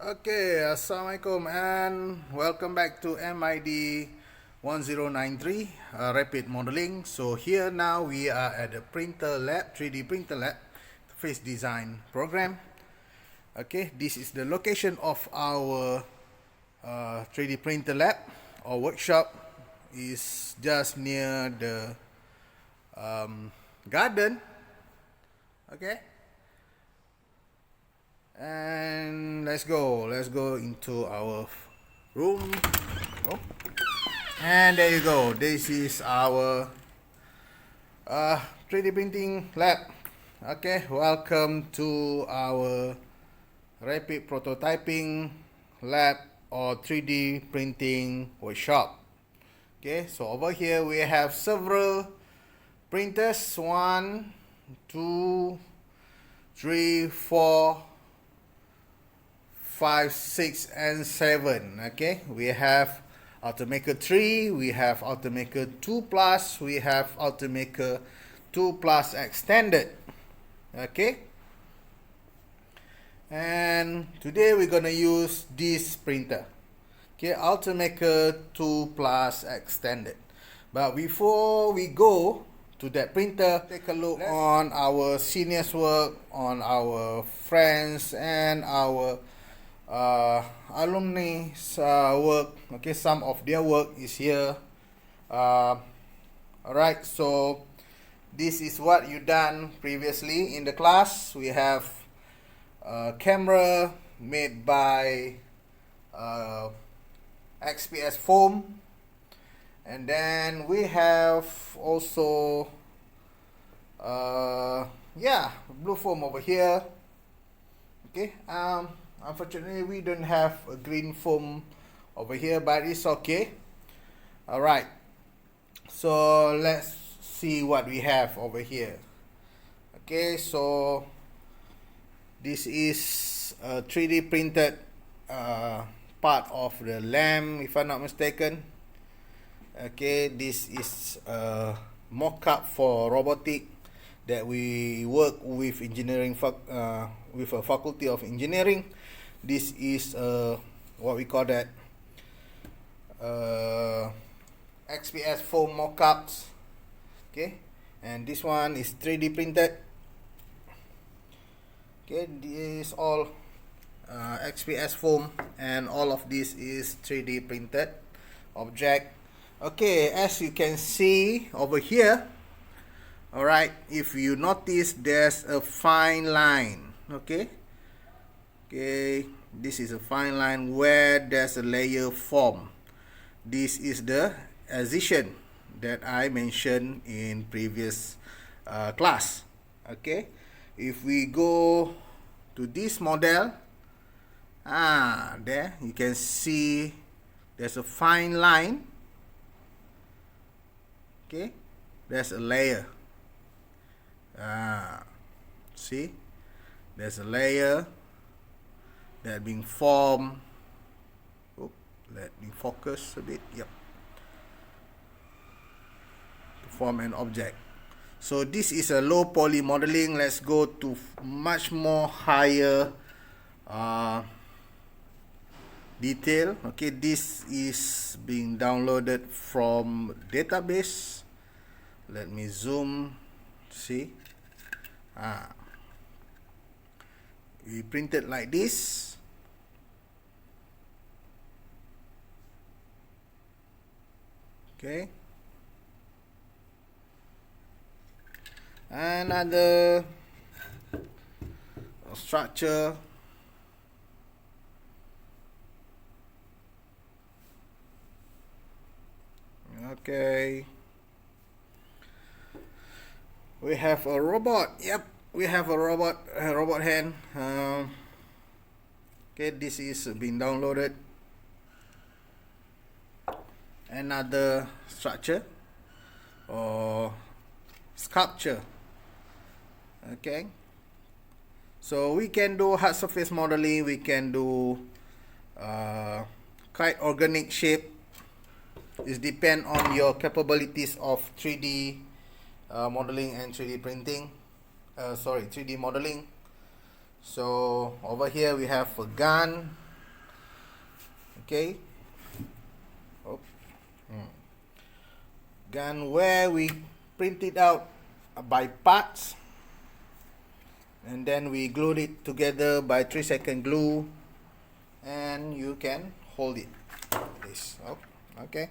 Okay, Assalamualaikum and welcome back to MID 1093 Rapid Modeling. So here now we are at the printer lab, 3D printer lab, face design program. Okay, this is the location of our 3D printer lab or workshop. Is just near the garden. Okay. And let's go into our room. Oh. And there you go, this is our 3D printing lab. Okay, welcome to our rapid prototyping lab or 3D printing workshop. Okay, so over here we have several printers, 1 2 3 4 5, 6, and 7. Okay, we have Ultimaker 3, we have Ultimaker 2 Plus, we have Ultimaker 2 Plus Extended. Okay, and today we're gonna use this printer. Okay, Ultimaker 2 Plus Extended. But before we go to that printer, take a look on our seniors' work, on our friends, and our alumni's work. Okay, some of their work is here. Alright, so this is what you done previously in the class. We have a camera made by XPS foam, and then we have also blue foam over here. Okay, unfortunately we don't have a green foam over here, but it's okay. Alright, so let's see what we have over here. Okay, so this is a 3D printed part of the lamp, if I'm not mistaken. Okay, this is a mock-up for robotic that we work with engineering with a faculty of engineering. This is what we call that XPS foam mock-ups. Okay, and this one is 3D printed. Okay, this is all XPS foam, and all of this is 3D printed object. Okay, as you can see over here, alright, if you notice, there's a fine line. Okay, this is a fine line where there's a layer form. This is the adhesion that I mentioned in previous class. Okay, if we go to this model, there you can see there's a fine line. Okay, there's a layer. See, there's a layer that being formed. Let me focus a bit. Yep, to form an object. So this is a low poly modeling. Let's go to much more higher detail. Okay, this is being downloaded from database. Let me zoom. See, we print it like this. Okay, another structure. Okay, we have a robot. Yep, we have a robot hand. Okay, this is being downloaded. Another structure or sculpture. Okay, so we can do hard surface modeling, we can do quite organic shape. It depends on your capabilities of 3D modeling and 3D printing. 3D modeling. So over here we have a gun. Okay. Oh. Then where we print it out by parts, and then we glued it together by 3-second glue, and you can hold it this. Oh, okay.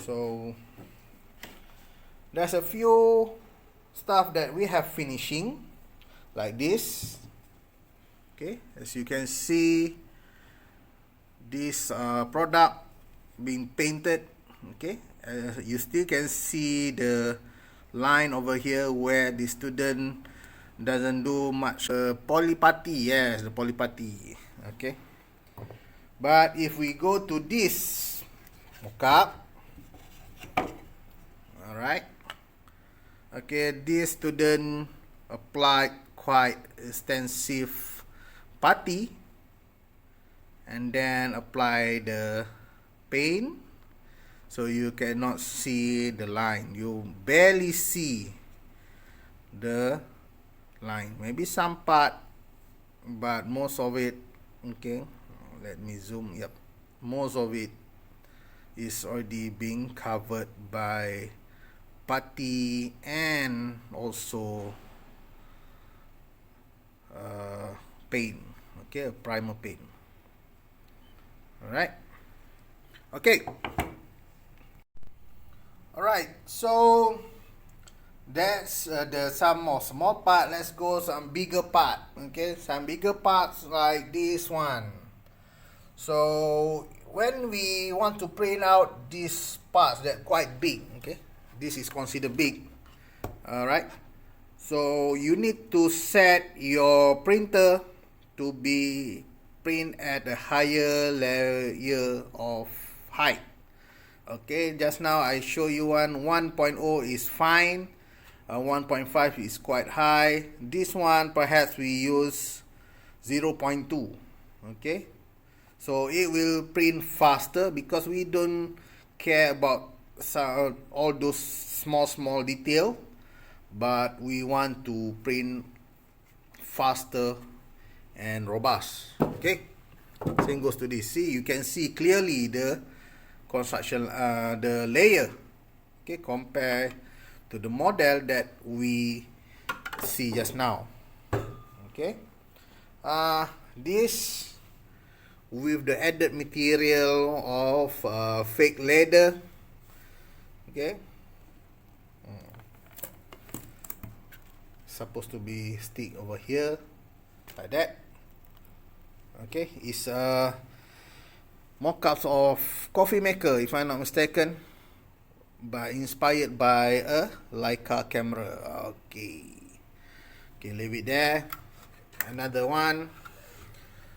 So there's a few stuff that we have finishing like this. Okay, as you can see, this product being painted. Okay, you still can see the line over here where the student doesn't do much polyputty. Yes, the polyputty. Okay, but if we go to this mockup, all right. Okay, this student applied quite extensive putty and then apply the paint, so you cannot see the line. You barely see the line. Maybe some part, but most of it, okay, let me zoom. Yep, most of it is already being covered by putty and also paint. Okay, primer paint. Alright. Okay. Alright, so that's some more small part. Let's go some bigger part. Okay, some bigger parts like this one. So when we want to print out these parts that quite big, okay, this is considered big. Alright, so you need to set your printer to be print at a higher layer of height. Okay, just now I show you 1.0 is fine, 1.5 is quite high. This one perhaps we use 0.2. okay, so it will print faster because we don't care about all those small detail, but we want to print faster and robust. Okay, same goes to this. See, you can see clearly the construction, the layer, okay, compared to the model that we see just now. Okay, this with the added material of fake leather. Okay, supposed to be stick over here like that. Okay, it's mock-ups of coffee maker, if I'm not mistaken, inspired by a Leica camera. Okay, leave it there. Another one,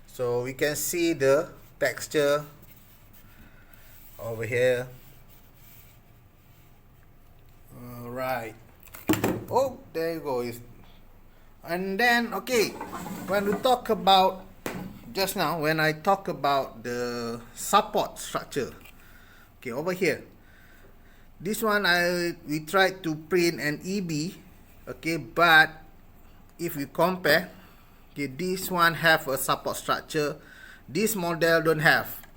so we can see the texture over here. All right. Oh, there you go. And then, okay, when we talk about just now, when I talk about the support structure, okay, over here, this one we tried to print an EB, okay, but if we compare, okay, this one have a support structure, this model don't have.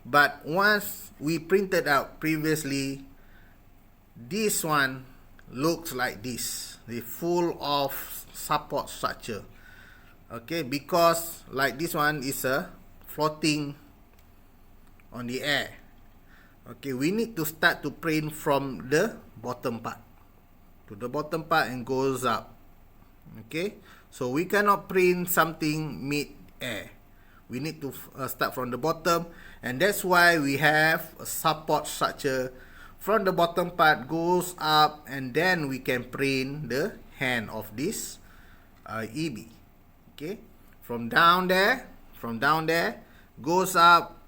But once we printed out previously, this one looks like this, the full of support structure. Okay, because like this one is a floating on the air. Okay, we need to start to print from the bottom part to the bottom part and goes up. Okay, so we cannot print something mid-air. We need to start from the bottom, and that's why we have a support structure. From the bottom part goes up, and then we can print the hand of this EB. Okay, from down there goes up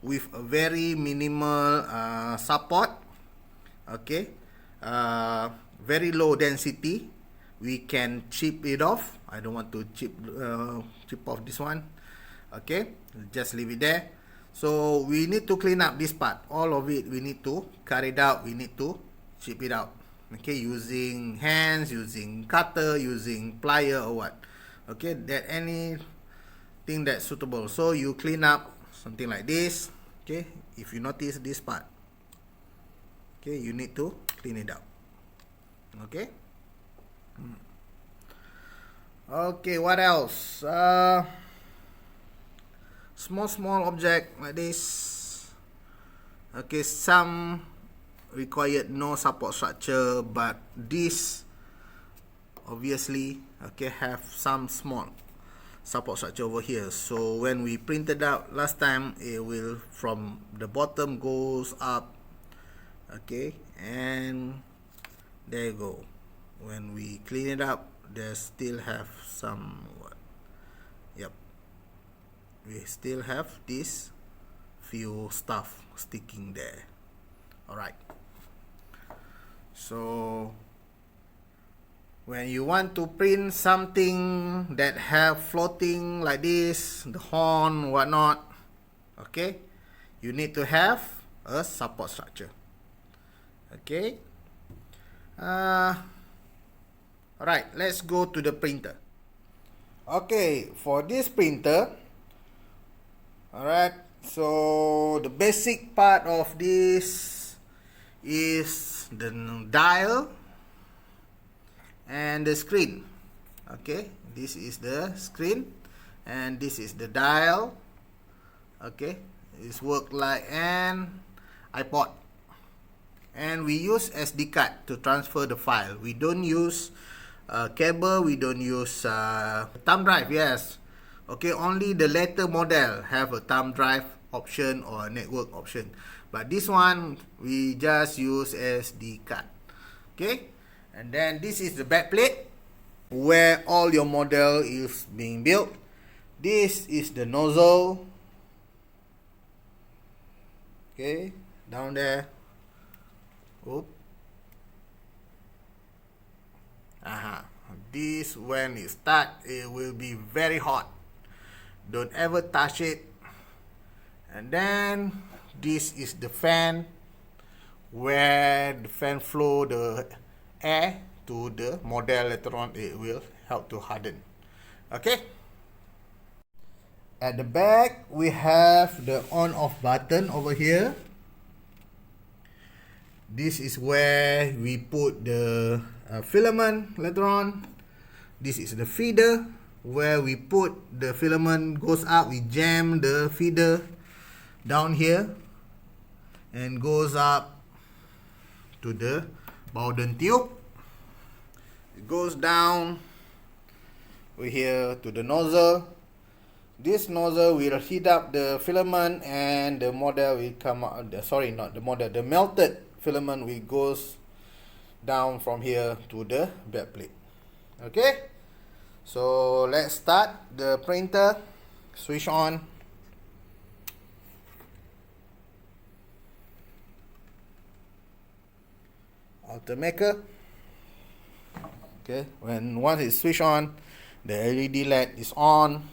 with a very minimal support. Okay, very low density. We can chip it off. I don't want to chip off this one. Okay, just leave it there. So we need to clean up this part. All of it we need to cut it out. We need to chip it out. Okay, using hands, using cutter, using plier or what. Okay, that any thing that's suitable. So you clean up something like this. Okay, if you notice this part, okay, you need to clean it up. Okay. Okay, what else? Small object like this. Okay, some required no support structure, but this obviously, okay, have some small support structure over here. So when we printed out last time, it will from the bottom goes up, okay, and there you go. When we clean it up, there still have some yep, we still have this few stuff sticking there. All right, so when you want to print something that have floating like this, the horn, whatnot, okay, you need to have a support structure. Okay. Alright, let's go to the printer. Okay, for this printer, alright, so the basic part of this is the dial and the screen. Okay, this is the screen and this is the dial. Okay, it's work like an iPod, and we use SD card to transfer the file. We don't use cable, we don't use thumb drive. Yes, okay, only the later model have a thumb drive option or a network option, but this one we just use SD card. Okay, and then this is the back plate where all your model is being built. This is the nozzle. Okay, down there. Oop. This, when it start, it will be very hot. Don't ever touch it. And then this is the fan, where the fan flow the air to the model. Later on, it will help to harden. Okay. At the back, we have the on-off button over here. This is where we put the filament later on. This is the feeder where we put the filament goes up. We jam the feeder down here and goes up to the Bowden tube. It goes down over here to the nozzle. This nozzle will heat up the filament and the model will come out. Sorry, not the model. The melted filament will goes down from here to the back plate. Okay, so let's start the printer. Switch on. Altermaker. Okay, when once it's switched on, the LED light is on,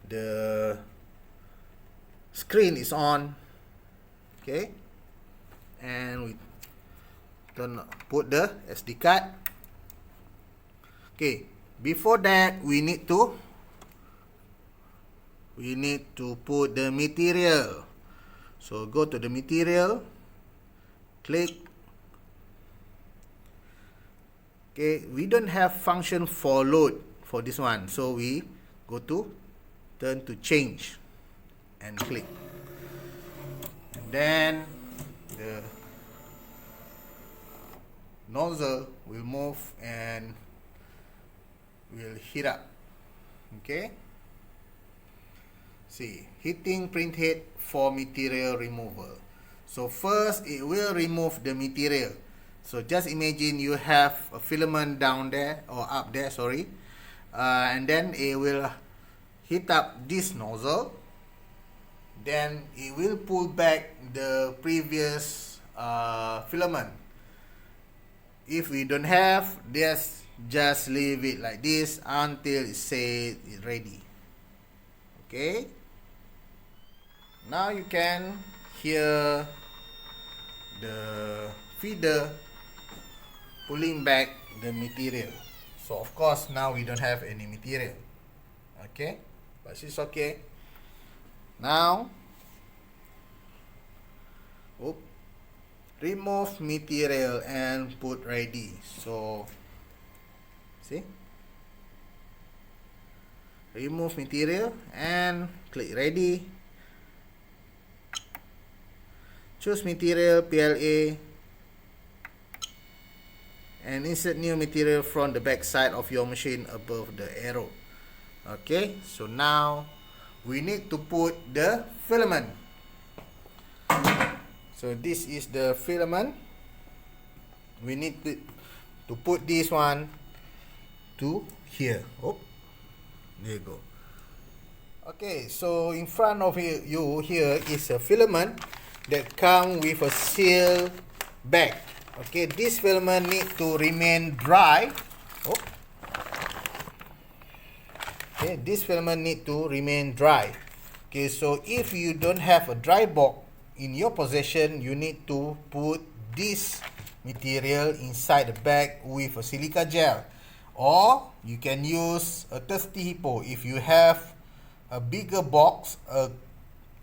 the screen is on. Okay, and we put the SD card. Okay, before that we need to put the material. So go to the material, click. Okay, we don't have function for load for this one, so we go to turn to change and click, and then the nozzle will move and will heat up. Okay, see, heating print head for material removal. So first it will remove the material. So just imagine you have a filament down there or up there, sorry, and then it will heat up this nozzle. Then it will pull back the previous filament. If we don't have this, just leave it like this until it says it's ready. Okay, now you can hear the feeder pulling back the material. So of course now we don't have any material. Okay, but it's okay. Now, remove material and put ready. So, see, remove material and click ready. Choose material PLA and insert new material from the back side of your machine above the arrow. Okay, so now we need to put the filament. So this is the filament. We need to put this one to here. Oh, there you go. Okay, so in front of you here is a filament that comes with a seal bag. Okay, this filament need to remain dry. Oh. Okay, this filament need to remain dry. Okay, so if you don't have a dry box in your possession, you need to put this material inside the bag with a silica gel, or you can use a thirsty hippo. If you have a bigger box, a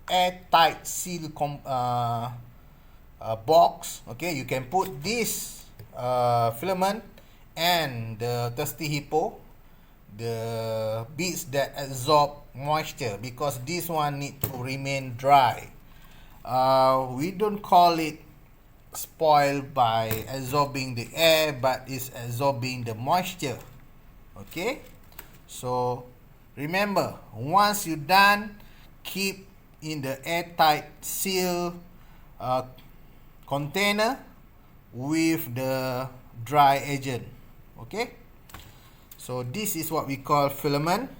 airtight seal box, okay, you can put this filament and the thirsty hippo, the bits that absorb moisture, because this one need to remain dry. We don't call it spoil by absorbing the air, but it's absorbing the moisture. Okay, so remember, once you're done, keep in the airtight seal container with the dry agent. Okay, so this is what we call filament.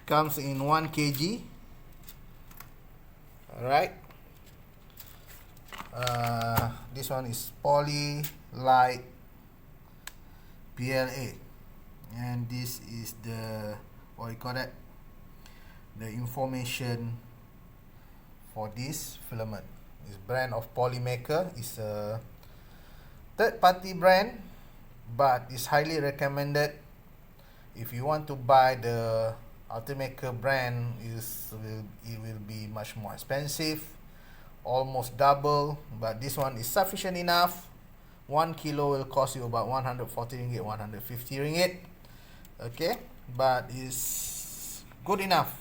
Comes in 1 kg. Alright, this one is poly light PLA, and this is the, what you call that, the information for this filament. This brand of Polymaker is a third party brand, but it's highly recommended. If you want to buy the Ultimaker brand, it will be much more expensive, almost double, but this one is sufficient enough. 1 kilo will cost you about 140 ringgit, 150 ringgit. Okay, but it's good enough,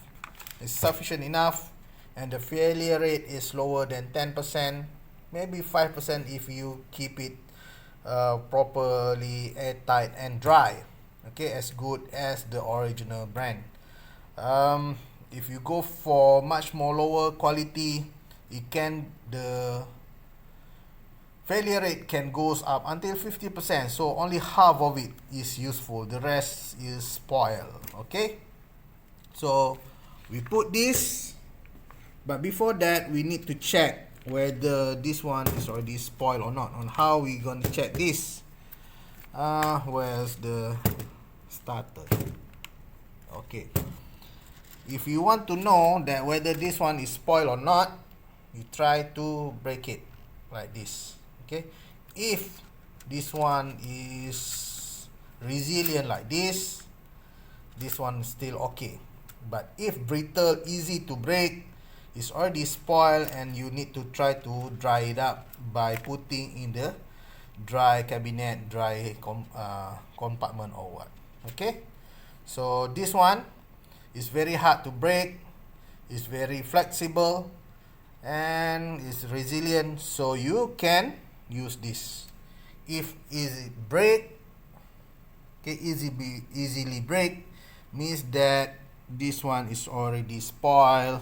it's sufficient enough, and the failure rate is lower than 10%, maybe 5% if you keep it properly airtight and dry. Okay, as good as the original brand. If you go for much more lower quality, the failure rate can goes up until 50%, so only half of it is useful, the rest is spoiled. Okay, so we put this, but before that we need to check whether this one is already spoiled or not. On how we going to check this? Where's the starter? Okay, if you want to know that whether this one is spoiled or not, you try to break it like this. Okay, if this one is resilient like this one is still okay. But if brittle, easy to break, it's already spoiled, and you need to try to dry it up by putting in the dry cabinet, dry compartment or what. Okay, so this one is very hard to break, it's very flexible, and it's resilient, so you can use this. If easy break, okay, easily break means that this one is already spoiled,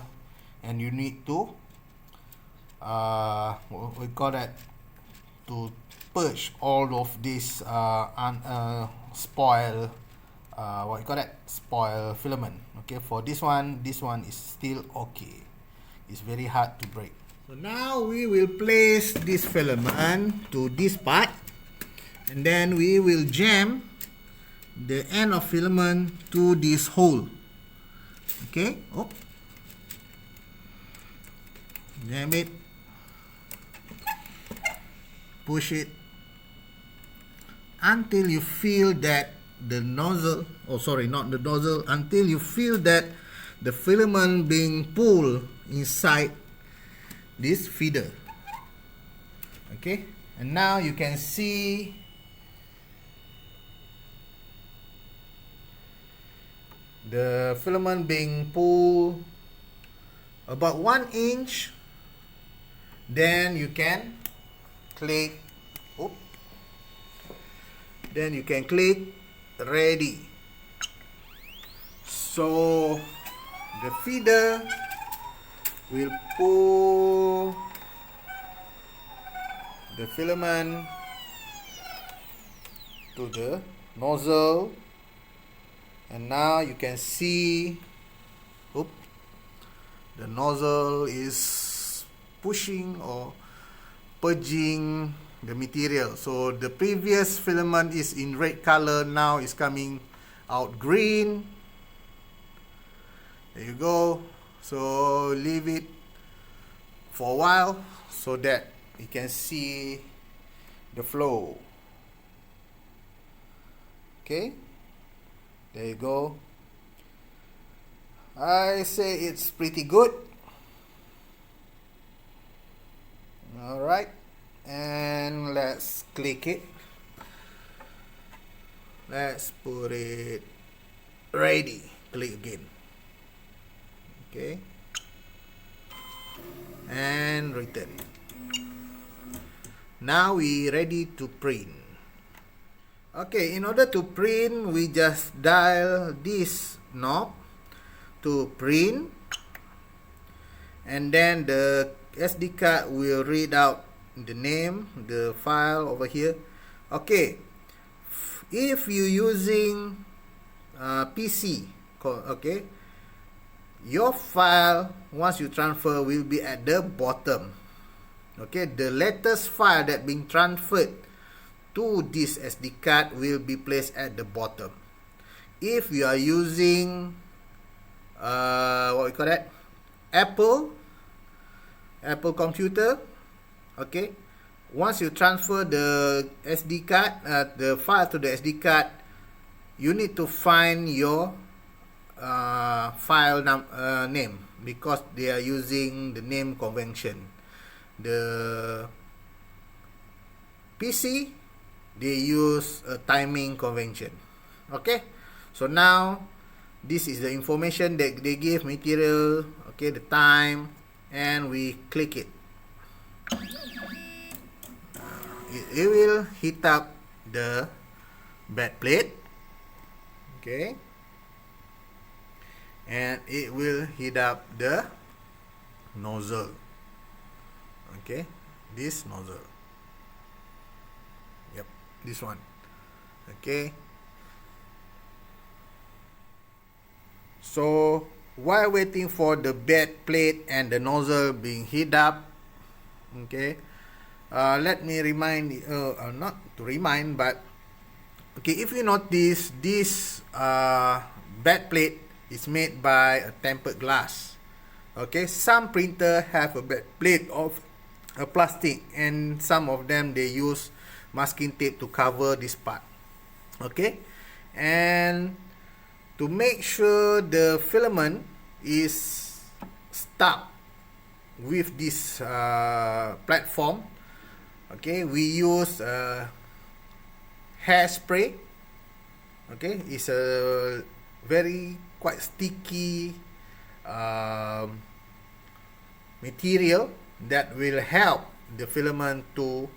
and you need to what we call that, to purge all of this spoil what you call that, spoil filament. Okay, for this one is still okay, it's very hard to break. So now we will place this filament to this part, and then we will jam the end of filament to this hole. Okay, jam it, push it until you feel that the nozzle, until you feel that the filament being pulled inside this feeder. Okay, and now you can see the filament being pulled about 1 inch. Then you can click, ready. So the feeder will pull the filament to the nozzle, and now you can see the nozzle is pushing or purging the material. So the previous filament is in red color, now is coming out green. There you go. So leave it for a while so that you can see the flow. Okay, there you go. I say it's pretty good. Alright, and let's click it. Let's put it ready. Click again. Okay, and return. Now we ready to print. Okay, in order to print, we just dial this knob to print, and then the SD card will read out the name, the file over here. Okay, if you're using PC, okay, your file once you transfer will be at the bottom. Okay, the latest file that being transferred to this SD card will be placed at the bottom. If you are using what we call that, Apple computer, okay, once you transfer the SD card, the file to the SD card, you need to find your file name, because they are using the name convention. The PC, they use a timing convention. Okay, so now this is the information that they give, material, okay, the time, and we click it. It will heat up the bed plate, okay, and it will heat up the nozzle. Okay, this nozzle, yep, this one. Okay, so while waiting for the bed plate and the nozzle being heated up, okay, let me remind, not to remind, but okay, if you notice, this bed plate is made by a tempered glass. Okay, some printer have a bed plate of a plastic, and some of them they use masking tape to cover this part. Okay, and to make sure the filament is stuck with this platform, okay, we use hairspray. Okay, it's a very quite sticky material that will help the filament to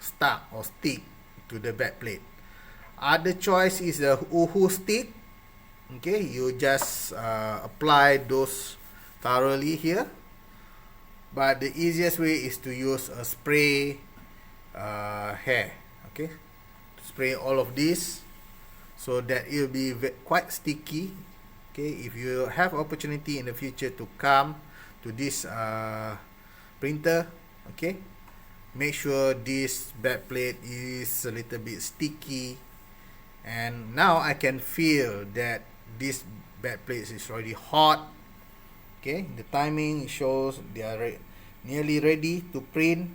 stuck or stick to the back plate. Other choice is the uhu stick. Okay, you just apply those thoroughly here, but the easiest way is to use a spray hair. Okay, spray all of this so that it will be quite sticky. Okay, if you have opportunity in the future to come to this printer, okay, make sure this back plate is a little bit sticky. And now I can feel that this back plate is already hot. Okay, the timing shows they are nearly ready to print.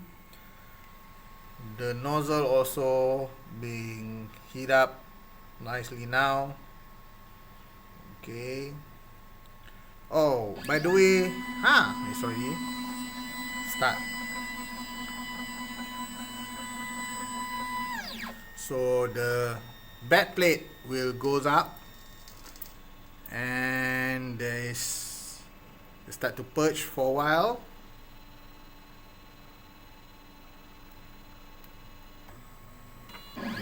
The nozzle also being heat up nicely now. Okay, Oh, by the way, sorry, start. So the back plate will goes up, and there is start to purge for a while.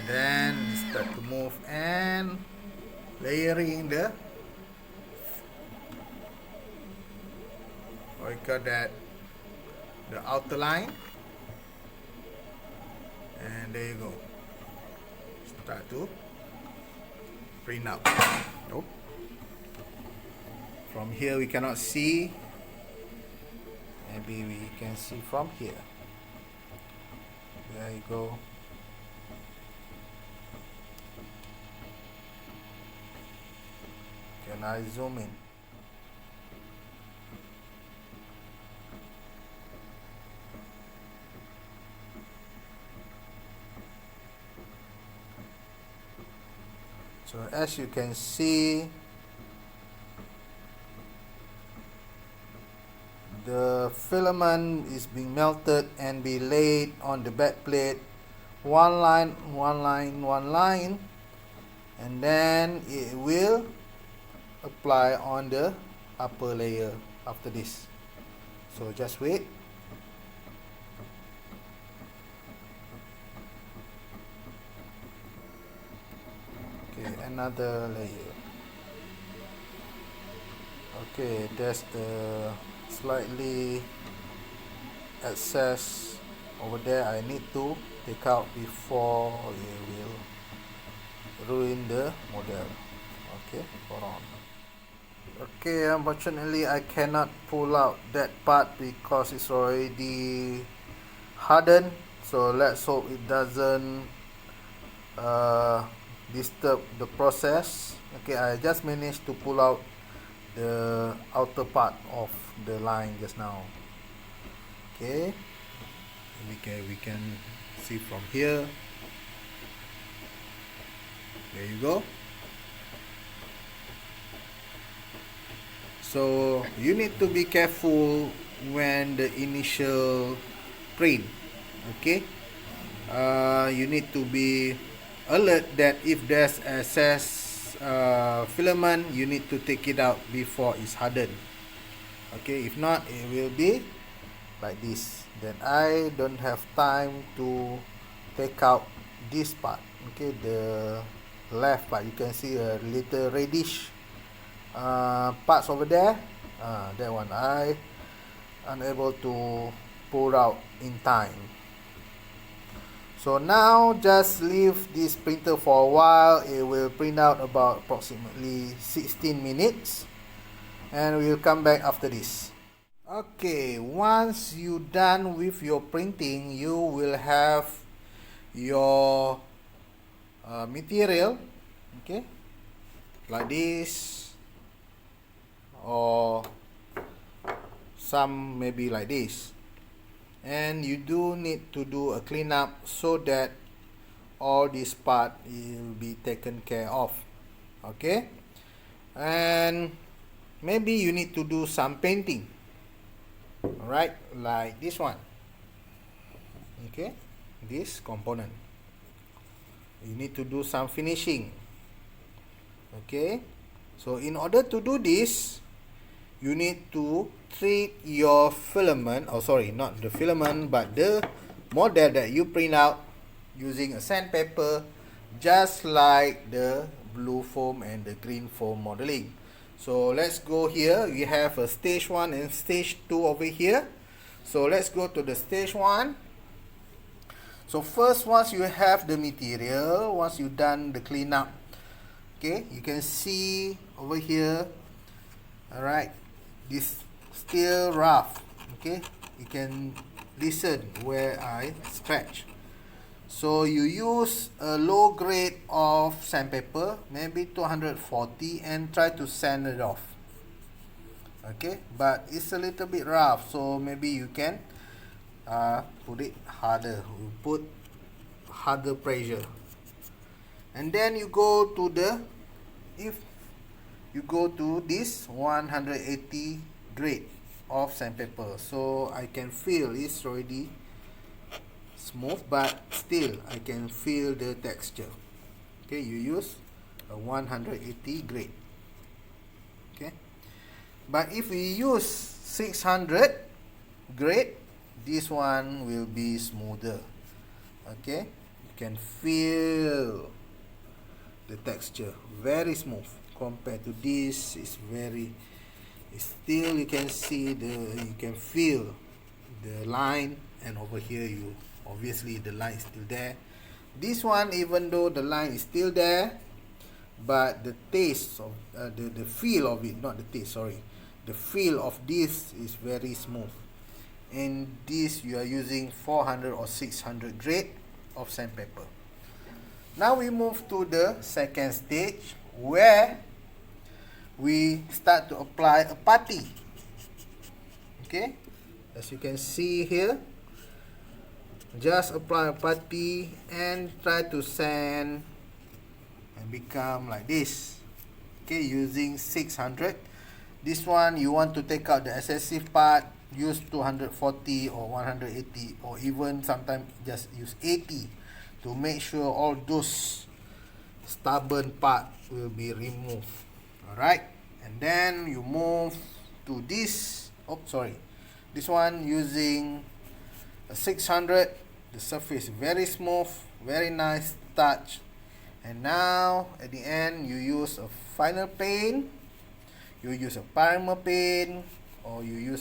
Then start to move and layering the, what you call that, the outer line, and there you go. Start to print out. Nope. From here we cannot see. Maybe we can see from here. There you go. Can I zoom in? So as you can see, the filament is being melted and be laid on the back plate, one line, one line, one line, and then it will apply on the upper layer after this. So just wait. Okay, another layer. Okay, that's the slightly excess over there. I need to take out before it will ruin the model. Okay, hold on. Okay, unfortunately I cannot pull out that part because it's already hardened. So let's hope it doesn't disturb the process. Okay, I just managed to pull out the outer part of the line just now. Okay, we can see from here. There you go. So you need to be careful when the initial print. Okay, you need to be alert that if there's excess filament, you need to take it out before it's hardened. Okay, if not, it will be like this. Then I don't have time to take out this part. Okay, the left part, you can see a little reddish parts over there. That one I unable to pull out in time. So now just leave this printer for a while. It will print out about approximately 16 minutes, and we'll come back after this. Okay, once you done with your printing, you will have your material, okay, like this, or some maybe like this. And you do need to do a cleanup so that all this part will be taken care of. Okay, and maybe you need to do some painting. Alright, like this one. Okay, this component, you need to do some finishing. Okay, so in order to do this, you need to treat your filament, not the filament, but the model that you print out using a sandpaper, just like the blue foam and the green foam modeling. So let's go here. We have a stage 1 and stage 2 over here. So let's go to the stage 1. So first, once you have the material, once you've done the cleanup, okay, you can see over here, alright, this still rough. Okay, you can listen where I scratch. So you use a low grade of sandpaper, maybe 240, and try to sand it off. Okay, but it's a little bit rough, so maybe you can put it harder. You put harder pressure, and then you go to the, if you go to this 180 grade of sandpaper. So I can feel it's already smooth, but still I can feel the texture. Okay, you use a 180 grade. Okay, but if we use 600 grade, this one will be smoother. Okay, you can feel the texture very smooth compared to this. It's still, you can see you can feel the line, and over here you obviously the line is still there. This one, even though the line is still there, but the taste of the feel of it, not the taste, sorry, the feel of this is very smooth. And this you are using 400 or 600 grade of sandpaper. Now we move to the second stage, where we start to apply a putty. Okay, as you can see here, just apply a putty and try to sand and become like this. Okay, using 600. This one you want to take out the excessive part, use 240 or 180, or even sometimes just use 80 to make sure all those stubborn part will be removed. Alright, and then you move to this, this one using a 600. The surface is very smooth, very nice touch. And now at the end you use a final paint, you use a primer paint, or you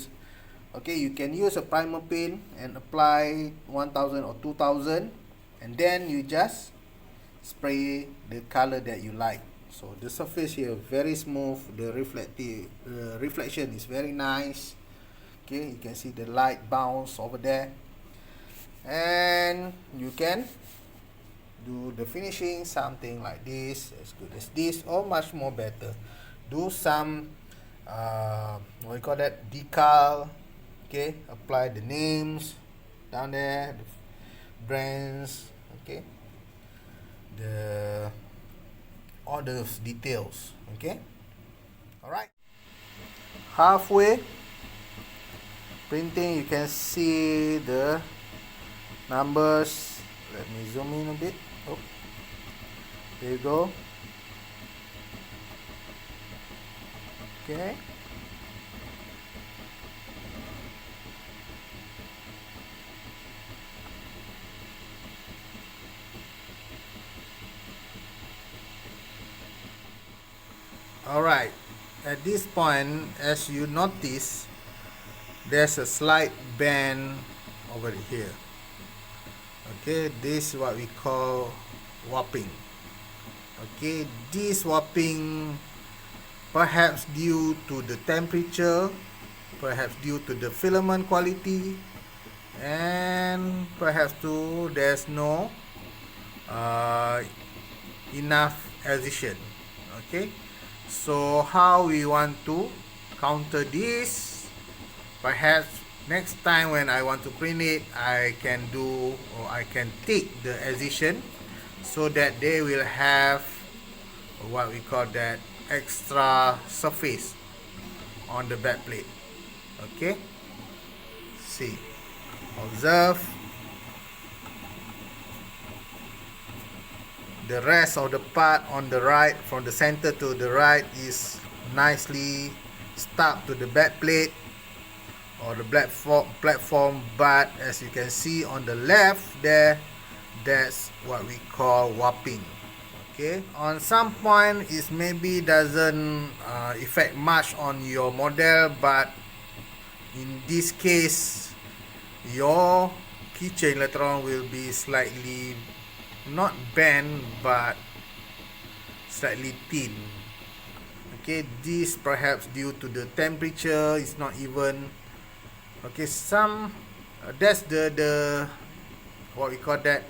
can use a primer paint and apply 1000 or 2000, and then you just spray the color that you like. So the surface here very smooth, the reflection is very nice. Okay, you can see the light bounce over there, and you can do the finishing something like this, as good as this, or much more better. Do some what you call that, decal. Okay, apply the names down there, the brands. Okay, all those details. Okay, all right. Halfway printing, you can see the numbers. Let me zoom in a bit. Oh, there you go. Okay. Alright, at this point, as you notice, there's a slight bend over here. Okay, this is what we call warping. Okay, this warping perhaps due to the temperature, perhaps due to the filament quality, and perhaps too there's no enough adhesion. Okay, so how we want to counter this? Perhaps next time when I want to print it, I can take the adhesion so that they will have what we call that extra surface on the back plate. Okay, see, observe. The rest of the part on the right, from the center to the right, is nicely stuck to the back plate or the platform, but as you can see on the left there, that's what we call warping. Okay, on some point it maybe doesn't affect much on your model, but in this case your keychain later on will be slightly not bent but slightly thin. Okay, this perhaps due to the temperature, it's not even okay. That's the what we call that,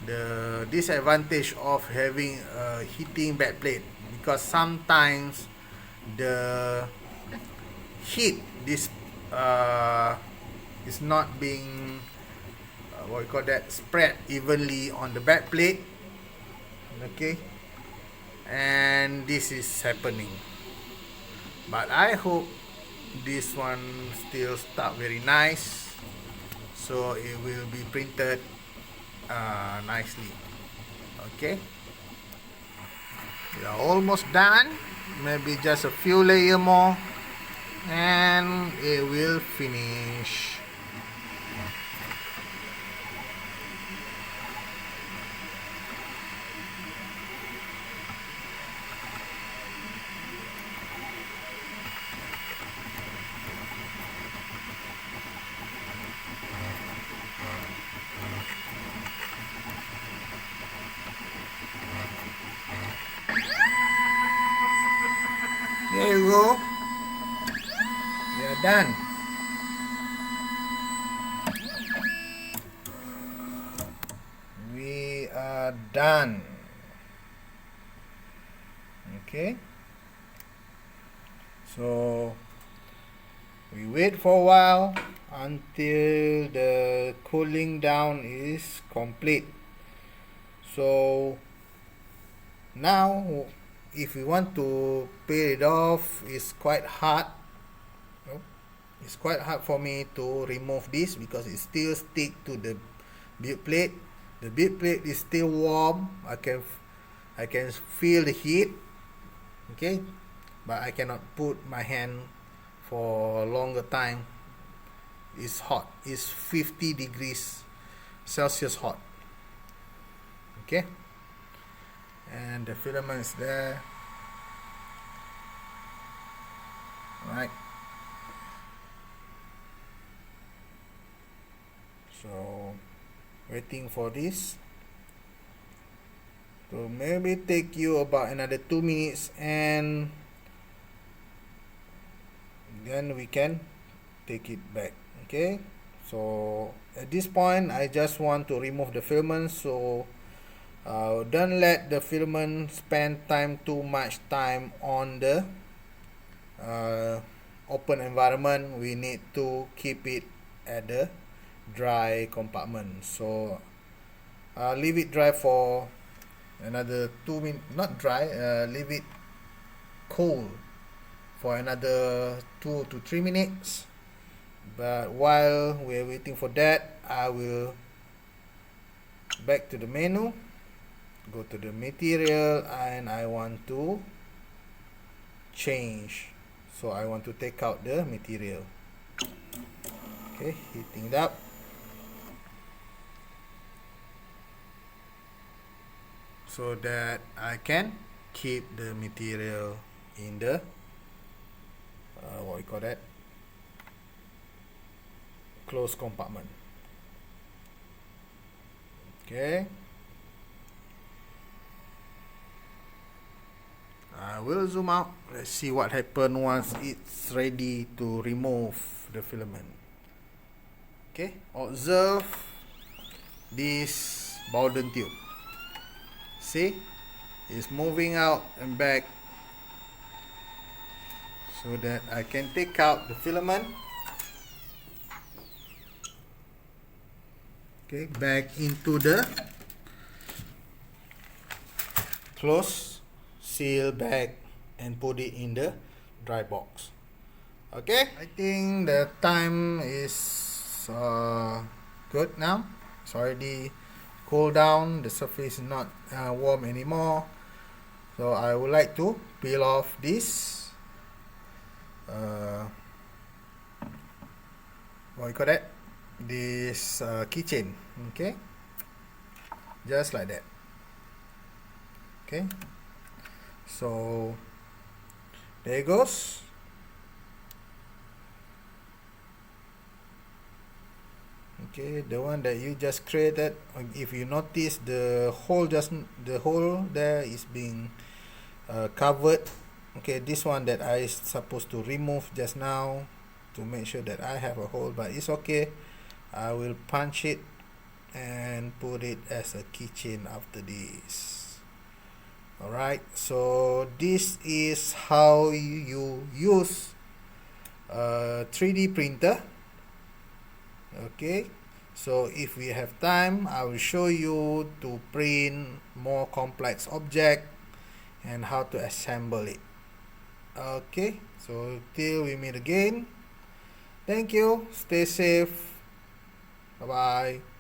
the disadvantage of having a heating backplate, because sometimes the heat is not being what we call that, spread evenly on the back plate. Okay, and this is happening. But I hope this one still start very nice, so it will be printed nicely. Okay, we are almost done. Maybe just a few layer more and it will finish. There you go. We are done. We are done. Okay. So we wait for a while until the cooling down is complete. So now if we want to peel it off, it's quite hard. It's quite hard for me to remove this because it still stick to the build plate. The build plate is still warm. I can feel the heat. Okay, but I cannot put my hand for a longer time. It's hot. It's 50 degrees Celsius hot. Okay, and the filament is there. Right. So waiting for this. So maybe take you about another 2 minutes and then we can take it back. Okay, so at this point I just want to remove the filament, so don't let the filament spend too much time on the open environment. We need to keep it at the dry compartment. So leave it dry for another 2 minutes. Not dry, leave it cool for another 2 to 3 minutes. But while we're waiting for that, I will back to the menu, go to the material, and I want to change. So I want to take out the material. Okay, heating it up. So that I can keep the material in the what we call that, closed compartment. Okay, I will zoom out. Let's see what happens once it's ready to remove the filament. Okay, observe this Bowden tube. See, it's moving out and back so that I can take out the filament. Okay, back into the close seal bag and put it in the dry box. Okay, I think the time is good now. It's already cool down, the surface is not warm anymore. So I would like to peel off this what you call that, this keychain. Okay, just like that. Okay, so there it goes. Okay, the one that you just created, if you notice the hole there is being covered. Okay, this one that I supposed to remove just now to make sure that I have a hole, but it's okay. I will punch it and put it as a keychain after this. Alright, so this is how you use a 3D printer. Okay, so if we have time, I will show you to print more complex object and how to assemble it. Okay, so till we meet again, thank you, stay safe, bye bye.